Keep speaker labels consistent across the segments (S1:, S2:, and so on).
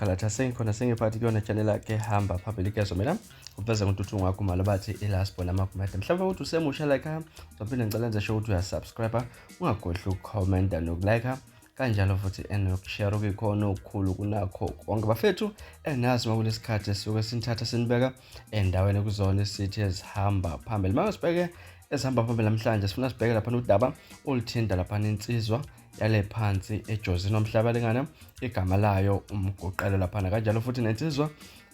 S1: ukhalatha sengikhona sengiphathi kuyona channel yakhe hamba phambili kezo mina uveza ngontuthu ngakho mali bathi ilasbo namagumede mhlawumbe ukuthi usemusha like uzophinde ngicela nje show ukuthi uyasubscribe ungakhohlwa ukucomment nokulike kanjalo futhi enokushare okukhona okukhulu kunakho konke bafethu enazi makulesikhathi esisuke sinithatha sinibeka endaweni kuzona esithi ezihamba phambili masibheke ezihamba phambili namhlanje sifuna sibheke lapha udaba oluthinta lapha insizwa yale phansi ejozini omhlaba lengana igama layo umgoqelo lapha kanjalo futhi nensizwa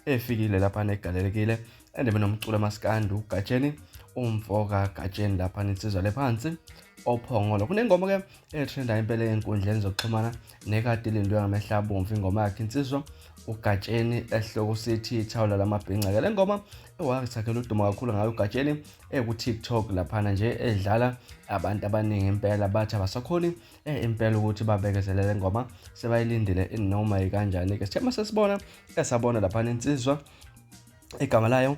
S1: efikile lapha negalelekile ende benomculo maskandi uGatsheni umfoka Gatsheni lapha insizwa lephansi ophongolo kunengoma ke etrenda impela enkundleni zokuxhumana nekade lindwe ngamehla bomvu ingoma yakhe insizwa uGatsheni ehloko sithi ithawula lamabhinqa ke le ngoma ewakuthakhela udumo kakhulu ngayo uGatsheni ku TikTok lapha nje edlala abantu abaningi impela bathi abasakhoni impela ukuthi babekezelele ngoma sebayilindile inoma ikanjani ke sithema sesibona esabona lapha insizwa igama layo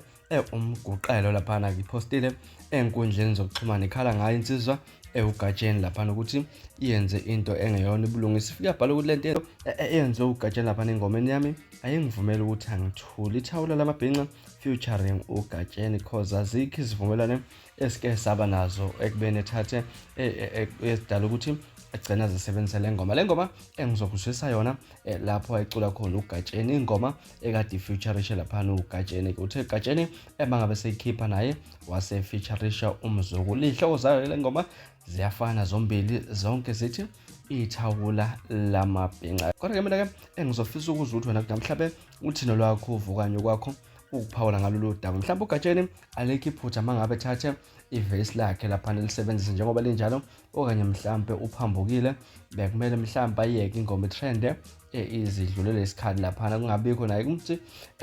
S1: umgoqelo lapha ngipostile enkundleni zokuxhumana ikhala ngayo insizwa uGatsheni lapha ukuthi iyenze into engeyona ibulungisa ifika bhala ukuthi lento eyenze uGatsheni lapha engomeni yami ayingivumela ukuthi angithuli ithawula lamabhinqa featuring uGatsheni cause azikho izivumelwano esike saba nazo ekubeni ethathe esidala ukuthi egcina zisebenzisa le ngoma engizokuzwisa yona lapho ayicula khona uGatsheni ingoma ekade featurisha lapha uGatsheni uthe uGatsheni emangabe seyikhipha naye wase featurisha umzukulu ihloko zayo le ngoma ziyafana zombili zonke zithi ithawula lamabhinqa kodwa ke mina ke engizofisa ukuzwa ukuthi wena mhlawumbe uthino lwakho uvukanye kwakho ukuphawula ngalolu daba mhlawumbe uGatsheni alekho iphutha mangabe ethathe iverse lakhe lapha nelisebenzisa njengoba linjalo okanye mhlawumbe uphambukile bekumele mhlawumbe ayeke ingoma trend izidlulele isikhathi lapha kungabikho naye ukuthi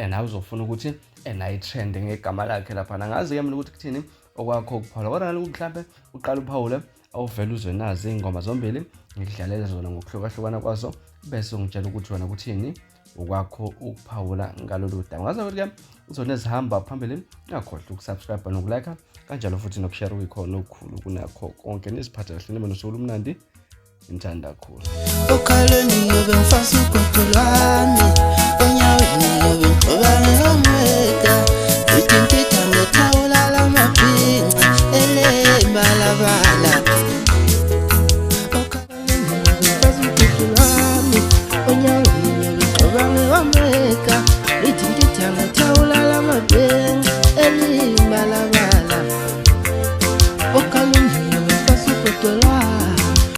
S1: nawe uzofuna ukuthi nayi trend ngegama lakhe lapha ngazi ke mina ukuthi kuthini okwakho ukuphawula kodwa naloku mhlawumbe uqala uphawule awuvela uzwe nazi ingoma zombili ngidlalela zona ngokuhlukahlukana kwazo bese ungitshela ukuthi wena kuthini okwakho ukuphawula ngalolu daba ngazi ukuthi ke uzona ezihamba phambili ngakhohlwa ukusubscribe nokulike kanjalo futhi nokushare ukukhona okukhulu kunakho konke nisiphathe kahle nosuku lumnandi ngithanda kakhulu
S2: okhaleni ngobe ngifasa ugogo lwami